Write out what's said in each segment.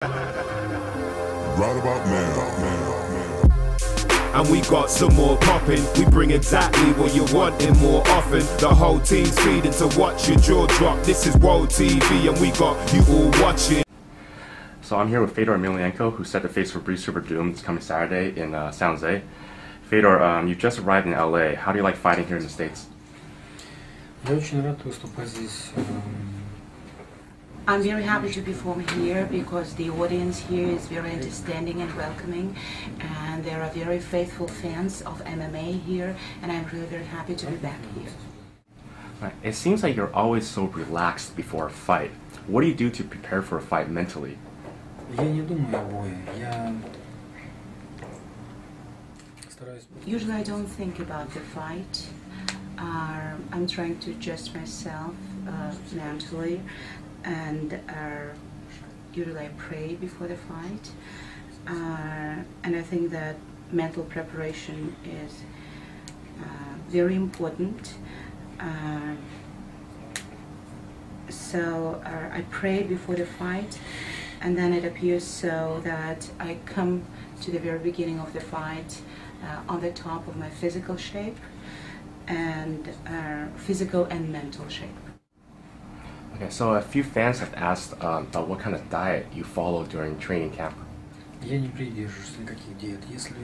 Right about now. And we got some more popping. We bring exactly what you want and more often. The whole team's feeding to watch your jaw drop. This is World TV and we got you all watching. So I'm here with Fedor Emelianenko, who's set to face Fabricio Werdum June this coming Saturday in San Jose. Fedor, you've just arrived in LA. How do you like fighting here in the States? Я очень рад выступать здесь. I'm very happy to perform here because the audience here is very understanding and welcoming, and there are very faithful fans of MMA here, and I'm really very happy to be back here. Right. It seems like you're always so relaxed before a fight. What do you do to prepare for a fight mentally? Я не думаю о бое. Я стараюсь. Usually I don't think about the fight. I'm trying to adjust myself mentally, and usually I pray before the fight, and I think that mental preparation is very important. So I pray before the fight, and then it appears so that I come to the very beginning of the fight on the top of my physical shape, and physical and mental shape. Okay, so a few fans have asked about what kind of diet you follow during training camp. Я не придерживаюсь никаких диет. Если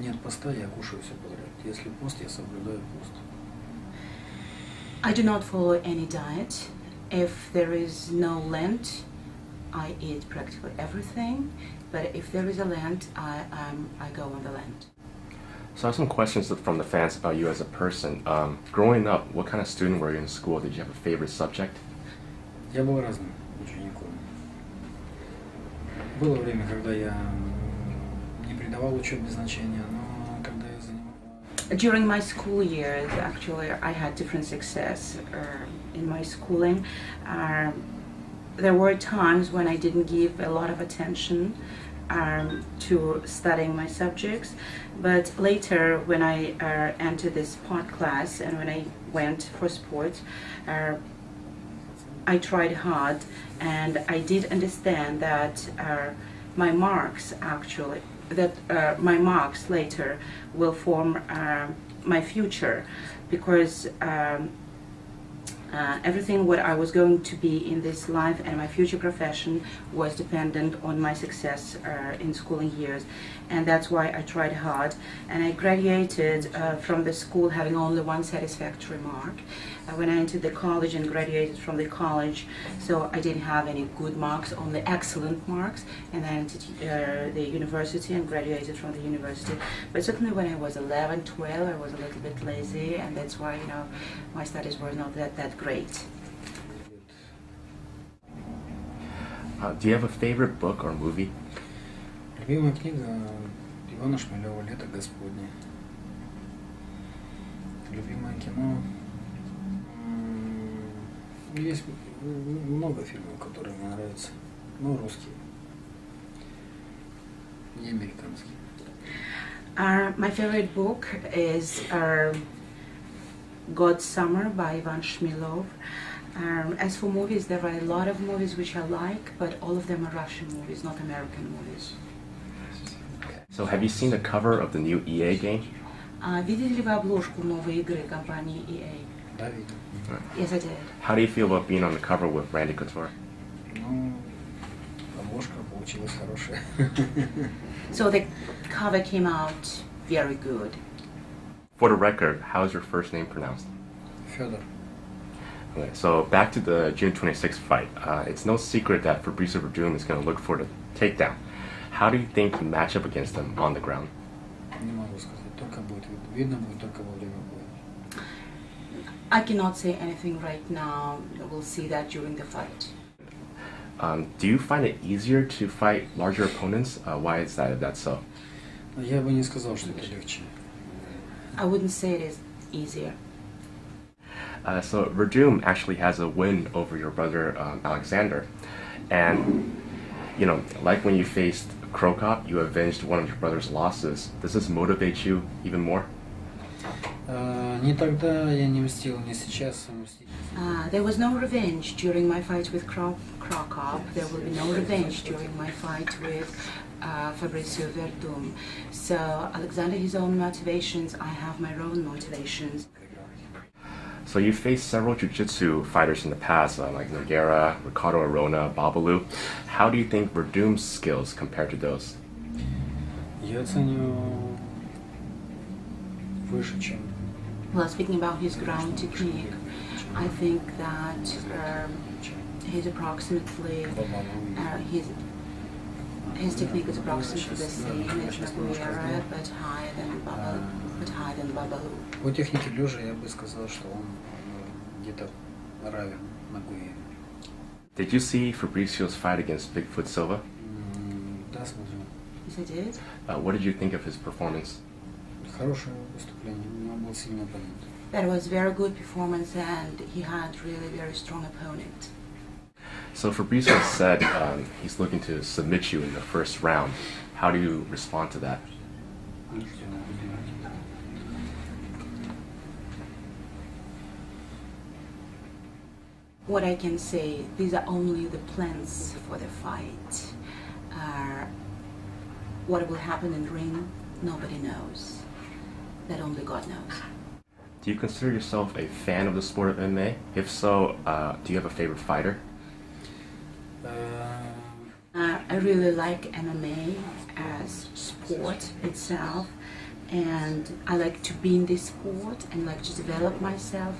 нет поста, я кушаю все подряд. Если пост, я соблюдаю пост. I do not follow any diet. If there is no Lent, I eat practically everything. But if there is a Lent, I go on the Lent. So I have some questions from the fans about you as a person. Growing up, what kind of student were you in school? Did you have a favorite subject? Я был разным учеником. Было время, когда я не придавал учебе значения, но когда я занимался... During my school years, actually, I had different success in my schooling. There were times when I didn't give a lot of attention to studying my subjects, but later when I entered this sport class and when I went for sports, I tried hard, and I did understand that my marks my marks later will form my future, because everything what I was going to be in this life and my future profession was dependent on my success in schooling years, and that's why I tried hard, and I graduated from the school having only one satisfactory mark. When I entered the college and graduated from the college, so I didn't have any good marks, only excellent marks, and I entered the university and graduated from the university. But certainly when I was 11, 12, I was a little bit lazy, and that's why, you know, my studies were not that great. Do you have a favorite book or movie? Любимая книга Ивана Шмелева «Лето Господне». Любимое кино. Есть много фильмов, которые мне нравятся, но русские, не американские. My favorite book is God's Summer by Ivan Shmilov. As for movies, there are a lot of movies which I like, but all of them are Russian movies, not American movies. So have you seen the cover of the new EA game? Видели ли вы обложку новой игры компании EA? Да, видел. Yes, I did. How do you feel about being on the cover with Randy Couture? Ну, обложка получилась хорошая. So the cover came out very good. For the record, how is your first name pronounced? Fedor. Okay, so back to the June 26th fight. It's no secret that Fabricio Werdum June is going to look for the takedown. How do you think you match up against him on the ground? Не могу сказать, только будет видно, будет только во время боя. I cannot say anything right now. We'll see that during the fight. Do you find it easier to fight larger opponents? Why is that if that's so? Я бы не сказал, что это легче. I wouldn't say it is easier. So Werdum actually has a win over your brother Alexander, and you know, like when you faced Krokop, you avenged one of your brother's losses. Does this motivate you even more? Ни тогда я не мстил, ни сейчас мстить. There was no revenge during my fight with Krakow. There will be no revenge during my fight with Fabricio Werdum. So Alexander his own motivations, I have my own motivations. So you faced several jiu-jitsu fighters in the past, like Nogueira, Ricardo Arona, Babalu. How do you think Werdum's skills compare to those? Я оцениваю выше, чем. Well, speaking about his ground technique, I think that he's approximately his technique is approximately the same as Nogueira, but higher than Babalu. По технике лежа я бы сказал, что он где-то равен Nogueira. Did you see Fabricio's fight against Bigfoot Silva? Да, смотрел. Yes, I did. What did you think of his performance? Хорошее выступление, у него был сильный оппонент. That was very good performance, and he had really very strong opponent. So Fabricio said he's looking to submit you in the first round. How do you respond to that? What I can say, these are only the plans for the fight. What will happen in the ring, nobody knows. That only God knows. Do you consider yourself a fan of the sport of MMA? If so, do you have a favorite fighter? I really like MMA as sport itself, and I like to be in this sport and like to develop myself,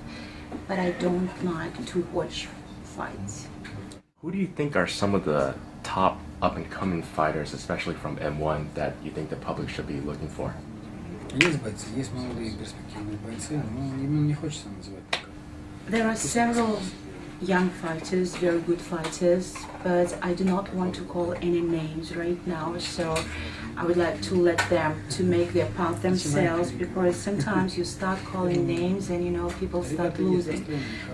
but I don't like to watch fights. Who do you think are some of the top up-and-coming fighters, especially from M1, that you think the public should be looking for? Есть бойцы, есть молодые перспективные бойцы, но именно не хочется называть пока. There are several young fighters, very good fighters, but I do not want to call any names right now, so I would like to let them to make their path themselves, because sometimes you start calling names and people start losing.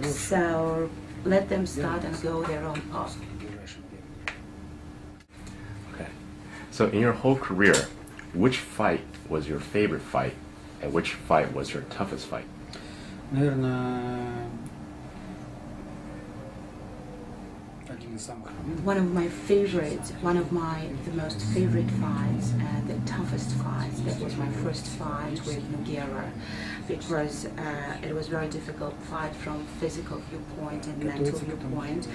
So let them start and go their own path. Okay. So in your whole career, which fight was your favorite fight, and which fight was your toughest fight? Наверное, один из самых. One of my favorites, the most favorite fights and the toughest fights, that was my first fight with Nogueira, because it was a very difficult fight from physical viewpoint and mental viewpoint,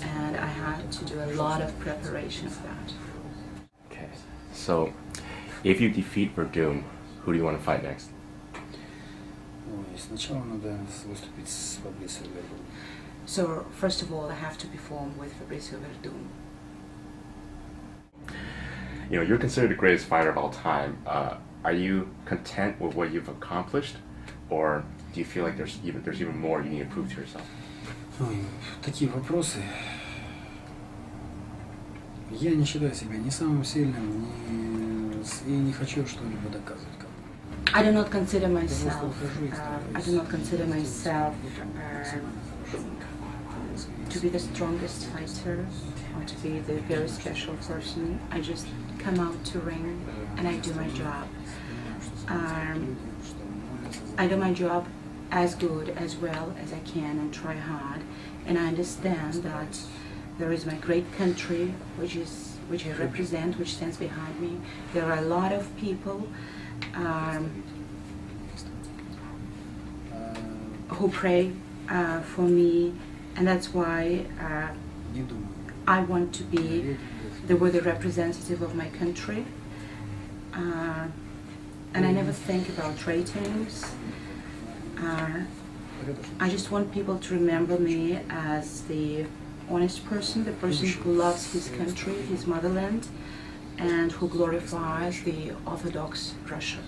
and I had to do a lot of preparation for that. Okay. So, if you defeat Werdum, who do you want to fight next? Ой, сначала надо выступить с Fabricio Werdum. So, first of all, I have to perform with Fabricio Werdum. You're considered the greatest fighter of all time. Are you content with what you've accomplished, or do you feel like there's even more you need to prove to yourself? Ой, такие вопросы. Я не считаю себя ни самым сильным, и не хочу что-либо доказывать. I do not consider myself. To be the strongest fighter or to be the very special person. I just come out to ring and I do my job. I do my job as good, as well as I can, and try hard. And I understand that there is my great country, which I represent, which stands behind me. There are a lot of people who pray for me, and that's why I want to be the worthy representative of my country. And I never think about ratings. I just want people to remember me as the honest person, the person who loves his country, his motherland, and who glorifies the Orthodox Russia.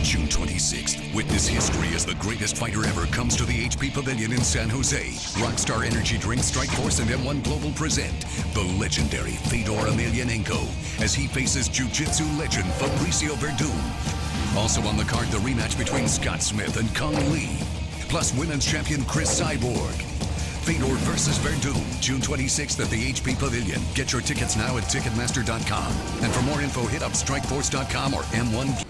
June 26th, witness history as the greatest fighter ever comes to the HP Pavilion in San Jose. Rockstar Energy Drink, Strikeforce, and M1 Global present the legendary Fedor Emelianenko as he faces jiu-jitsu legend Fabricio Werdum. Also on the card, the rematch between Scott Smith and Kung Lee, plus women's champion Chris Cyborg. Fedor versus Werdum, June 26th at the HP Pavilion. Get your tickets now at Ticketmaster.com. And for more info, hit up StrikeForce.com or M1.